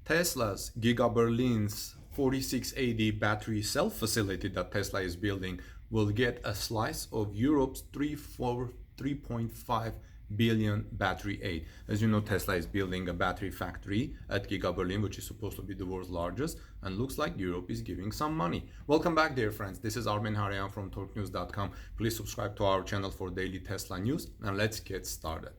Tesla's Giga Berlin's 4680 battery cell facility that Tesla is building will get a slice of Europe's 3.5 billion battery aid. As you know, Tesla is building a battery factory at Giga Berlin, which is supposed to be the world's largest, and looks like Europe is giving some money. Welcome back, dear friends. This is Armen Harayan from TorqueNews.com. Please subscribe to our channel for daily Tesla news, and let's get started.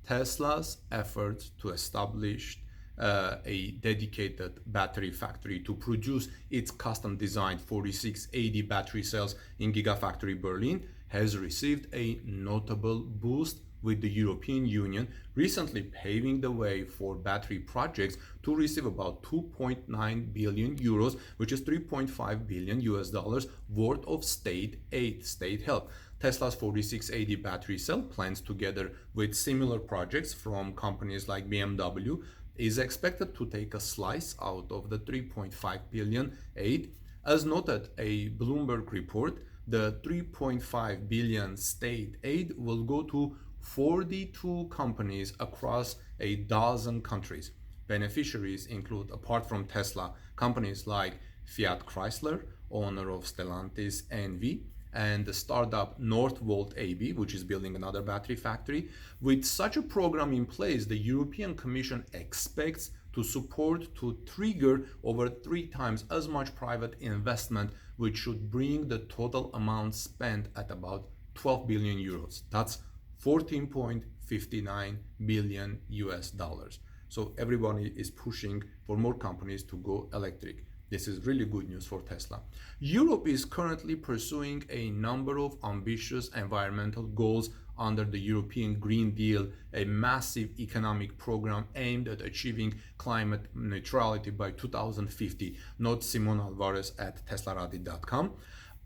Tesla's efforts to establish a dedicated battery factory to produce its custom designed 4680 battery cells in Gigafactory Berlin has received a notable boost, with the European Union recently paving the way for battery projects to receive about 2.9 billion euros, which is 3.5 billion US dollars worth of state aid, state help. Tesla's 4680 battery cell plans, together with similar projects from companies like BMW, is expected to take a slice out of the 3.5 billion aid. As noted a Bloomberg report, the 3.5 billion state aid will go to 42 companies across a dozen countries. Beneficiaries include, apart from Tesla, companies like Fiat Chrysler, owner of Stellantis NV, and the startup Northvolt AB, which is building another battery factory. With such a program in place, the European Commission expects to support to trigger over 3 times as much private investment, which should bring the total amount spent at about 12 billion euros. That's 14.59 billion US dollars. So everybody is pushing for more companies to go electric. This is really good news for Tesla. Europe is currently pursuing a number of ambitious environmental goals under the European Green Deal, a massive economic program aimed at achieving climate neutrality by 2050. Note Simon Alvares at Teslarati.com.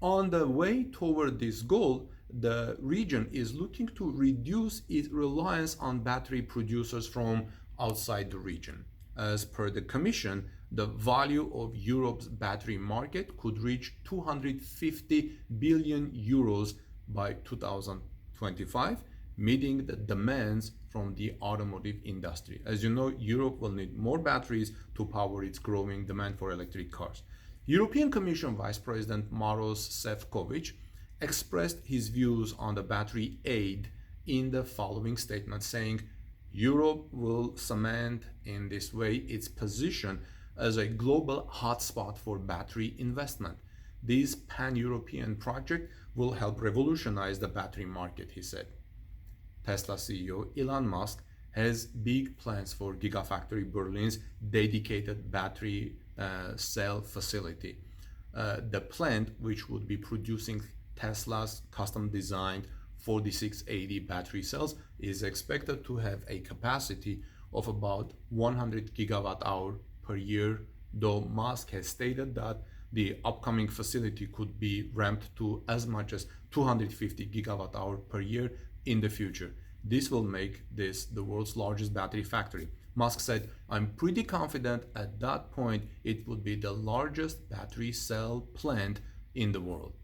On the way toward this goal, the region is looking to reduce its reliance on battery producers from outside the region. As per the Commission, the value of Europe's battery market could reach 250 billion euros by 2025, meeting the demands from the automotive industry. As you know, Europe will need more batteries to power its growing demand for electric cars. European Commission Vice President Maros Sefcovic expressed his views on the battery aid in the following statement, saying, Europe will cement in this way its position as a global hotspot for battery investment. This pan-European project will help revolutionize the battery market, he said. Tesla CEO Elon Musk has big plans for Gigafactory Berlin's dedicated battery cell facility. The plant, which would be producing Tesla's custom-designed 4680 battery cells, is expected to have a capacity of about 100 gigawatt-hour per year, though Musk has stated that the upcoming facility could be ramped to as much as 250 gigawatt-hour per year in the future. This will make this the world's largest battery factory. Musk said, I'm pretty confident at that point it would be the largest battery cell plant in the world.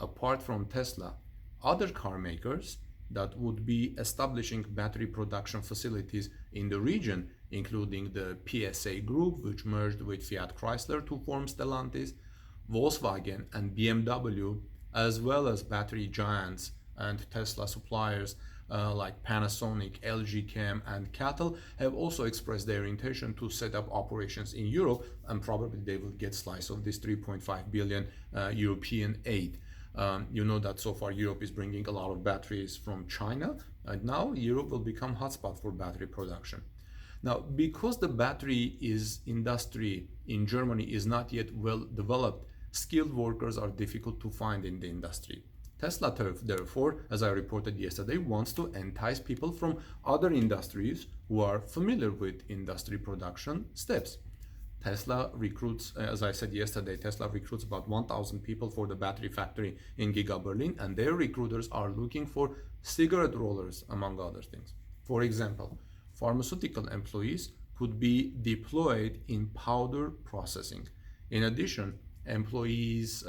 Apart from Tesla, other car makers that would be establishing battery production facilities in the region, including the PSA Group, which merged with Fiat Chrysler to form Stellantis, Volkswagen and BMW, as well as battery giants and Tesla suppliers like Panasonic, LG Chem and Cattle, have also expressed their intention to set up operations in Europe, and probably they will get slice of this 3.5 billion European aid. You know that so far Europe is bringing a lot of batteries from China, and now Europe will become hotspot for battery production. Now, because the battery industry in Germany is not yet well developed, skilled workers are difficult to find in the industry. Tesla, therefore, as I reported yesterday, wants to entice people from other industries who are familiar with industry production steps. Tesla recruits, as I said yesterday, Tesla recruits about 1,000 people for the battery factory in Giga Berlin, and their recruiters are looking for cigarette rollers, among other things. For example, pharmaceutical employees could be deployed in powder processing. In addition, employees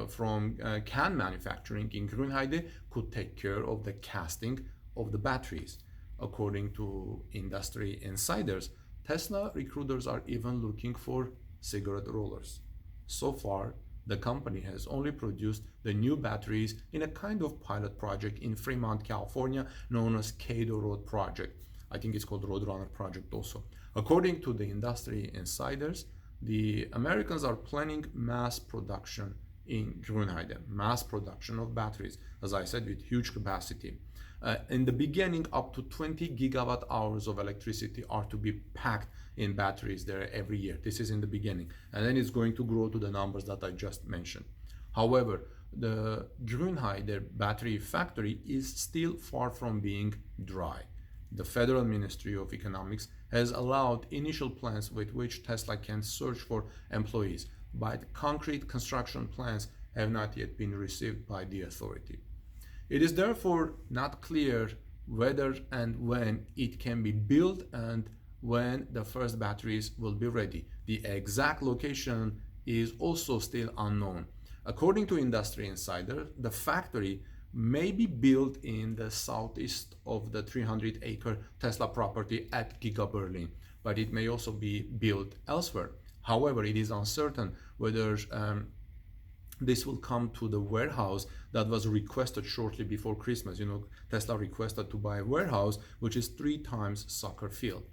from can manufacturing in Grünheide could take care of the casting of the batteries. According to industry insiders, Tesla recruiters are even looking for cigarette rollers. So far, the company has only produced the new batteries in a kind of pilot project in Fremont, California, known as Cado Road Project. I think it's called Roadrunner Project also. According to the industry insiders, the Americans are planning mass production in Grünheide, mass production of batteries, as I said, with huge capacity. In the beginning, up to 20 gigawatt hours of electricity are to be packed in batteries there every year. This is in the beginning, and then it's going to grow to the numbers that I just mentioned. However, the Grünheide battery factory is still far from being dry. The Federal Ministry of Economics has allowed initial plans with which Tesla can search for employees, but concrete construction plans have not yet been received by the authority. It is therefore not clear whether and when it can be built and when the first batteries will be ready. The exact location is also still unknown. According to Industry Insider, the factory may be built in the southeast of the 300-acre Tesla property at Giga Berlin, but it may also be built elsewhere. However, it is uncertain whether this will come to the warehouse that was requested shortly before Christmas. You know, Tesla requested to buy a warehouse which is 3 times soccer field.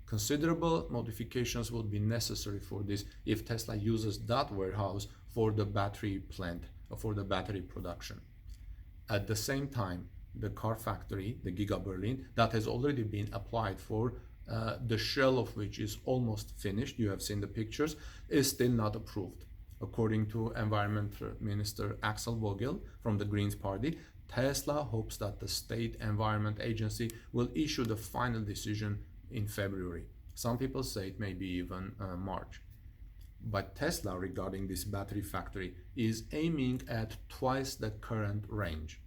Considerable modifications will be necessary for this if Tesla uses that warehouse for the battery plant, for the battery production. At the same time, the car factory, the Giga Berlin, that has already been applied for, the shell of which is almost finished, you have seen the pictures, is still not approved. According to Environment Minister Axel Vogel from the Greens Party, Tesla hopes that the State Environment Agency will issue the final decision in February. Some people say it may be even March. But Tesla, regarding this battery factory, is aiming at twice the current range.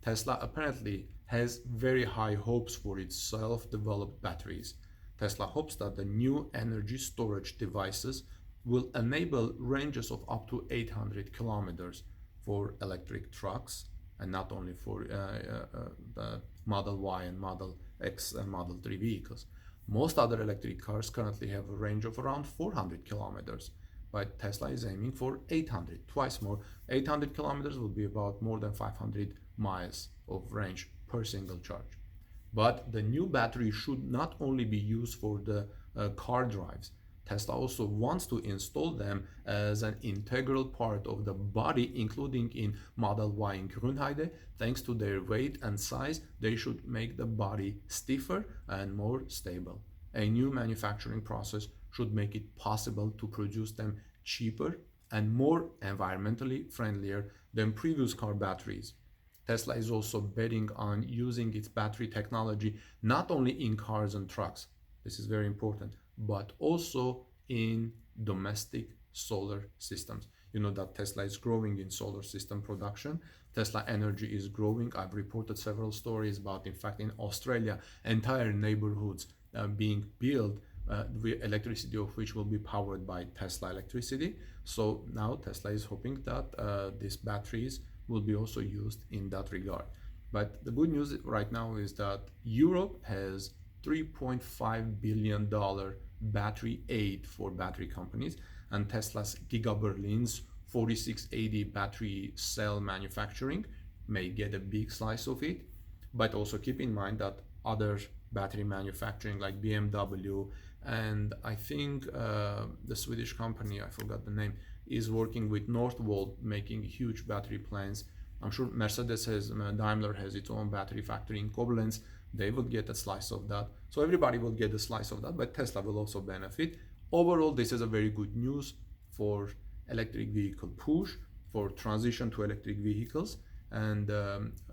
Tesla apparently has very high hopes for its self-developed batteries. Tesla hopes that the new energy storage devices will enable ranges of up to 800 kilometers for electric trucks, and not only for the Model Y and Model X and Model 3 vehicles. Most other electric cars currently have a range of around 400 kilometers, but Tesla is aiming for 800, twice more. 800 kilometers will be about more than 500 miles of range per single charge. But the new battery should not only be used for the car drives. Tesla also wants to install them as an integral part of the body, including in Model Y in Grünheide. Thanks to their weight and size, they should make the body stiffer and more stable. A new manufacturing process should make it possible to produce them cheaper and more environmentally friendlier than previous car batteries. Tesla is also betting on using its battery technology not only in cars and trucks, this is very important, but also in domestic solar systems. You know that Tesla is growing in solar system production. Tesla Energy is growing. I've reported several stories about, in fact, in Australia, entire neighborhoods being built with electricity of which will be powered by Tesla electricity. So now Tesla is hoping that these batteries will be also used in that regard. But the good news right now is that Europe has $3.5 billion battery aid for battery companies, and Tesla's Giga Berlin's 4680 battery cell manufacturing may get a big slice of it. But also keep in mind that other battery manufacturing like BMW and I think the Swedish company, I forgot the name, is working with Northvolt making huge battery plants. I'm sure Mercedes has, Daimler has its own battery factory in Koblenz. They will get a slice of that. So everybody will get a slice of that, but Tesla will also benefit. Overall, this is a very good news for electric vehicle push, for transition to electric vehicles. And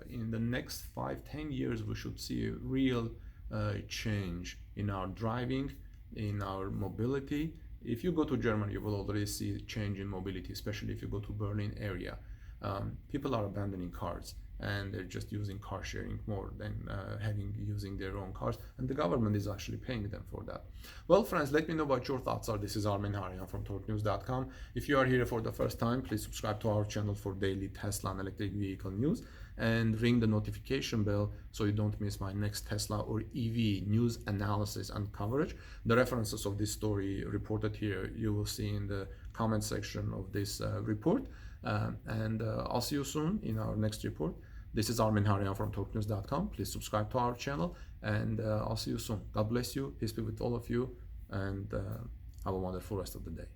in the next 5-10 years, we should see a real change in our driving, in our mobility. If you go to Germany, you will already see a change in mobility, especially if you go to Berlin area. People are abandoning cars and they're just using car sharing more than using their own cars, and the government is actually paying them for that. Well, friends, let me know what your thoughts are. This is Armin Harian from torquenews.com. If you are here for the first time, please subscribe to our channel for daily Tesla and electric vehicle news. and ring the notification bell so you don't miss my next Tesla or EV news analysis and coverage. The references of this story reported here you will see in the comment section of this report. And I'll see you soon in our next report. This is Armin Haryan from talknews.com. Please subscribe to our channel, and I'll see you soon. God bless you. Peace be with all of you, and have a wonderful rest of the day.